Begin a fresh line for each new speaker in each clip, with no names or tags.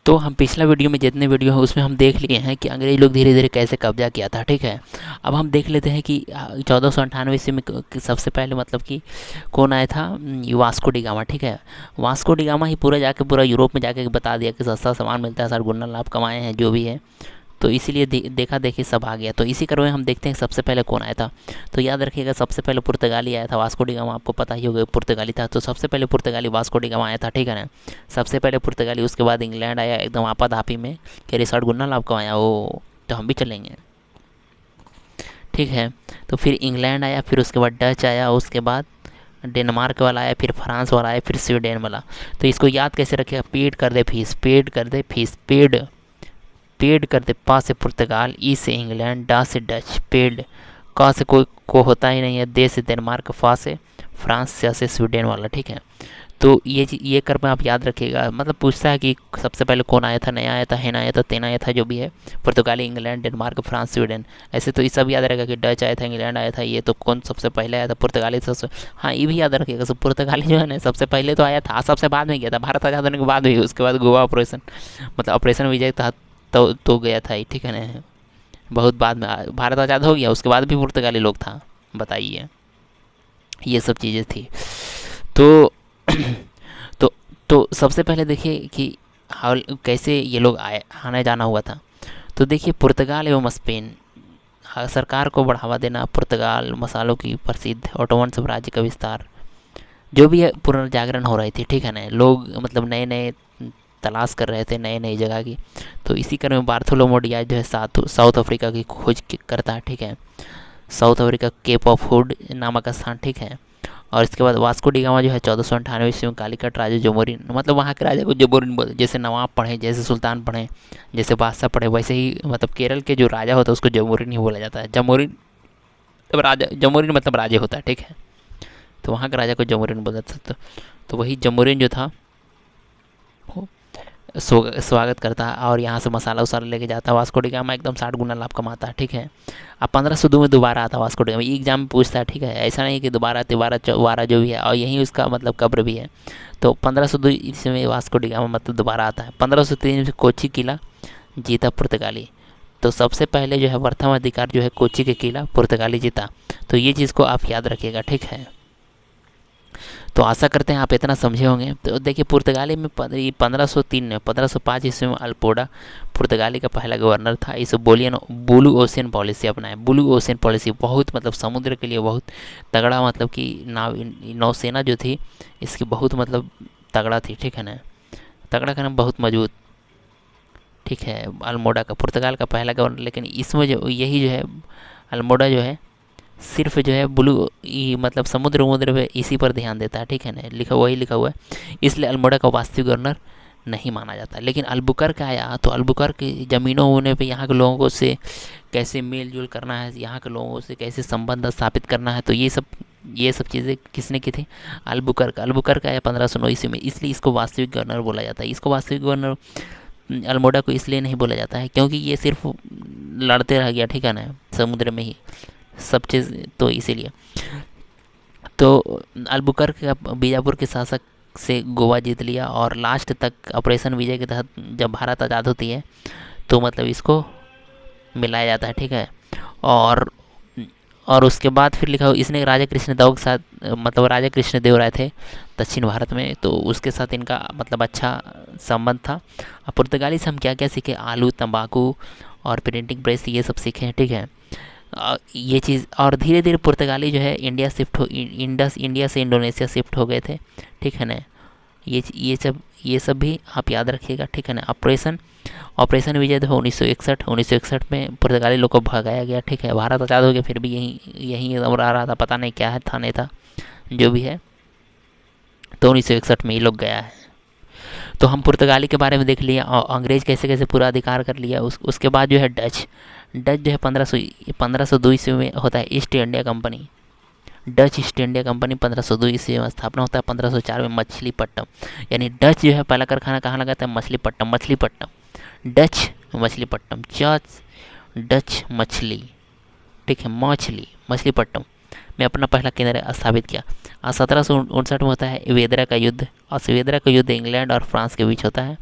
तो हम पिछला वीडियो में जितने वीडियो हैं उसमें हम देख लिए हैं कि अंग्रेज लोग धीरे धीरे कैसे कब्जा किया था, ठीक है। अब हम देख लेते हैं कि 1498 ईस्वी में सबसे पहले मतलब कि कौन आया था, ये वास्को डी गामा, ठीक है। वास्को डी गामा ही पूरा जाके पूरा यूरोप में जाके बता दिया कि सस्ता सामान मिलता है, सर गुना लाभ कमाए हैं जो भी है। तो इसीलिए देखा देखी सब आ गया। तो इसी क्रम में हम देखते हैं सबसे पहले कौन आया था। तो याद रखिएगा सबसे पहले पुर्तगाली आया था, वास्को डी गामा आपको पता ही होगा पुर्तगाली था। तो सबसे पहले पुर्तगाली वास्को डी गामा आया था, ठीक है ना। सबसे पहले पुर्तगाली, उसके बाद इंग्लैंड आया एकदम आपाधापी में कि रिसर्ट गुन्ना लाभ कमाया वो, तो हम भी चलेंगे, ठीक है। तो फिर इंग्लैंड आया, फिर उसके बाद डच आया, उसके बाद डेनमार्क वाला आया, फिर फ्रांस वाला आया, फिर स्वीडन वाला। तो इसको याद कैसे रखेगा, पेड कर दे फीस, पेड कर दे फीस, पेड पेड कर दे, पा से पुर्तगाल, ई से इंग्लैंड, डा से डच, पेड, का से कोई को होता ही नहीं है, दे से डेनमार्क, फा से फ्रांस, से स्वीडन वाला, ठीक है। तो ये क्रम आप याद रखिएगा। मतलब पूछता है कि सबसे पहले कौन आया था, नया आया था, हेन आया था, तेन आया था, जो भी है, पुर्तगाली, इंग्लैंड, डेनमार्क, फ्रांस, स्वीडन। ऐसे तो ये सब याद रहेगा कि डच आया था, इंग्लैंड आया था, ये तो कौन सबसे पहले आया था, पुर्तगाली सबसे। हाँ ये भी याद रखिएगा, सब पुर्तगाली जो है ना सबसे पहले तो आया था, सबसे बाद में गया था, भारत आज़ाद होने के बाद भी। उसके बाद गोवा ऑपरेशन, मतलब ऑपरेशन विजय था, तो गया था ये, ठीक है ना। बहुत बाद में भारत आज़ाद हो गया, उसके बाद भी पुर्तगाली लोग था, बताइए। ये सब चीज़ें थी। तो तो तो सबसे पहले देखिए कि हाल कैसे ये लोग आए, आने जाना हुआ था। तो देखिए पुर्तगाल एवं स्पेन, सरकार को बढ़ावा देना, पुर्तगाल, मसालों की प्रसिद्ध, ओटोमन साम्राज्य का विस्तार, जो भी है पुनर्जागरण हो रही थी, ठीक है ना। लोग मतलब नए नए तलाश कर रहे थे नए नई जगह की। तो इसी क्रम में बार्थोलोमो डियाज जो है साउथ अफ्रीका की खोज करता है, ठीक है। South Africa cap of hood नामक स्थान, ठीक है। और इसके बाद वास्को डी गामा जो है 1498 ईस्वी में कालीकट राजा जमोरिन, मतलब वहाँ के राजा को जमोरिन बोलते, जैसे नवाब पढ़े, जैसे सुल्तान पढ़े, जैसे बादशाह पढ़े, वैसे ही मतलब केरल के जो राजा होता है उसको जमोरिन ही बोला जाता है। जमोरिन मतलब राजा, जमोरिन मतलब राजा होता है, ठीक है। तो वहाँ के राजा को जमोरिन बोला जाता था। तो वही जमोरिन जो था वो स्वागत करता है और यहाँ से मसाला वसाला लेके जाता है। वास्को डी गामा एकदम 60 गुना लाभ कमाता है, ठीक है। अब 1502 में दोबारा आता है वास्को डी गामा, एग्जाम में पूछता है, ठीक है। ऐसा नहीं कि दोबारा तिबारा चौबारा जो भी है, और यहीं उसका मतलब कब्र भी है। तो 1502 ईस्वी में वास्को डी गामा मतलब दोबारा आता है। 1503 में कोची किला जीता पुर्तगाली। तो सबसे पहले जो है प्रथम अधिकार जो है कोची के किला पुर्तगाली जीता। तो ये चीज़ को आप याद रखिएगा, ठीक है। तो आशा करते हैं आप इतना समझे होंगे। तो देखिए पुर्तगाली में 1503 में 1505 ईस्वी में अल्पोडा पुर्तगाली का पहला गवर्नर था। इस बोलियन ब्लू ओशियन पॉलिसी अपनाए। ब्लू ओशियन पॉलिसी बहुत मतलब समुद्र के लिए बहुत तगड़ा, मतलब कि नौसेना जो थी इसकी बहुत मतलब तगड़ा थी, ठीक है ना। तगड़ा का नाम बहुत मजबूत, ठीक है। अल्मोड़ा का पुर्तगाल का पहला गवर्नर, लेकिन इसमें जो यही जो है अल्मोड़ा जो है सिर्फ जो है ब्लू मतलब समुद्र वमुद्र पे इसी पर ध्यान देता है, ठीक है ना। लिखा वही लिखा हुआ है, इसलिए अल्मोड़ा का वास्तविक गवर्नर नहीं माना जाता। लेकिन अल्बुकर्क आया तो अल्बुकर्क ज़मीनों होने पे यहाँ के लोगों से कैसे मेल जोल करना है, यहाँ के लोगों से कैसे संबंध स्थापित करना है, तो ये सब चीज़ें किसने की थी, अल्बुकर्क। अल्बुकर्क आया 1509 ईस्वी में, इसलिए इसको वास्तविक गवर्नर बोला जाता है। इसको वास्तविक गवर्नर अल्मोड़ा को इसलिए नहीं बोला जाता है क्योंकि ये सिर्फ लड़ते रह गया, ठीक है ना, समुद्र में ही सब चीज़, तो इसीलिए। तो अल्बुकर्क का बीजापुर के शासक से गोवा जीत लिया और लास्ट तक ऑपरेशन विजय के तहत जब भारत आज़ाद होती है तो मतलब इसको मिलाया जाता है, ठीक है। और और उसके बाद फिर लिखा हो इसने राजा कृष्ण देव के साथ, मतलब राजा कृष्ण देव राय थे दक्षिण भारत में, तो उसके साथ इनका मतलब अच्छा संबंध था। अब पुर्तगाली से हम क्या क्या सीखे, आलू, तंबाकू और प्रिंटिंग प्रेस, ये सब सीखे हैं, ठीक है। ये चीज़, और धीरे धीरे पुर्तगाली जो है इंडिया से इंडोनेशिया शिफ्ट हो गए थे, ठीक है ना। ये सब भी आप याद रखिएगा, ठीक है ना। ऑपरेशन विजय था 1961 में पुर्तगाली लोग को भगाया गया, ठीक है। भारत आज़ाद हो गया, फिर भी यहीं यहीं एकदम रह रहा था, पता नहीं क्या है था नहीं था, जो भी है। तो 1961 में ये लोग गया है। तो हम पुर्तगाली के बारे में देख लिया और अंग्रेज़ कैसे कैसे पूरा अधिकार कर लिया। उसके बाद जो है डच जो है 1502 ईस्वी में होता है east India company. Dutch east India company 1502 ईस्वी में स्थापना होता है। 1504 में मछलीपट्टनम, यानी डच जो है पहला कारखाना कहाँ लगा था, मछलीपट्टनम डच मछलीपट्टनम, डच मछली, ठीक है, मछलीपट्टनम में अपना पहला केंद्र स्थापित किया। 1759 में होता है वेदरा का युद्ध, और वेदरा का युद्ध इंग्लैंड और फ्रांस के बीच होता है,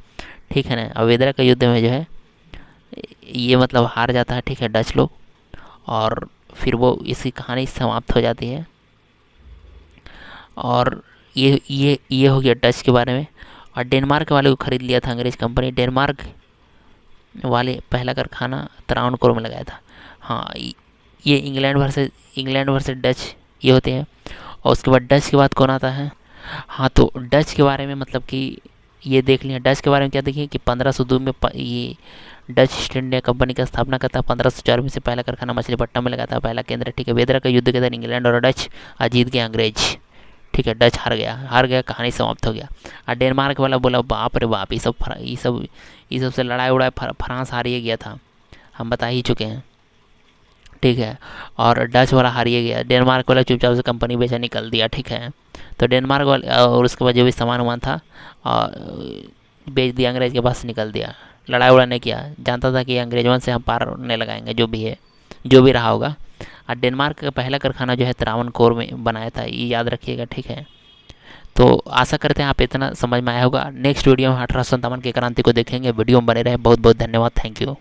ठीक है ना। और वेदरा का युद्ध में जो है ये मतलब हार जाता है, ठीक है, डच लोग, और फिर वो इसकी कहानी समाप्त हो जाती है। और ये हो गया डच के बारे में। और डेनमार्क वाले को ख़रीद लिया था अंग्रेज़ कंपनी। डेनमार्क वाले पहला कारखाना त्रावणकोर में लगाया था। हाँ, ये इंग्लैंड वर्सेस डच ये होते हैं। और उसके बाद डच के बाद कौन आता है? हाँ, तो डच के बारे में मतलब कि ये देख लिया। डच के बारे में क्या देखिए कि 1502 में ये डच ईस्ट इंडिया कंपनी का स्थापना करता। 1504 में से पहला कारखाना मछलीपट्टनम में लगा था, पहला केंद्र, ठीक है। वेदरा का युद्ध के दौरान इंग्लैंड और डच जीत गए अंग्रेज, ठीक है। डच हार गया, कहानी समाप्त हो गया। और डेनमार्क वाला बोला बाप रे बाप, ये सब से लड़ाई उड़ाई फ्रांस हारिए गया था, हम बता ही चुके हैं, ठीक है। और डच वाला हारिए गया, डेनमार्क वाला चुपचाप से कंपनी बेचा निकल दिया, ठीक है। तो डेनमार्क वाले और उसके बाद जो भी सामान वामान था बेच दिया, अंग्रेज के पास निकल दिया। लड़ाई उड़ा नहीं किया, जानता था कि अंग्रेजों से हम पार नहीं लगाएंगे, जो भी है, जो भी रहा होगा। और डेनमार्क का पहला कारखाना जो है त्रावणकोर में बनाया था, ये याद रखिएगा, ठीक है। तो आशा करते हैं आप इतना समझ में आया होगा। नेक्स्ट वीडियो में 1857 की क्रांति को देखेंगे। वीडियो में बने रहे। बहुत बहुत धन्यवाद। Thank you.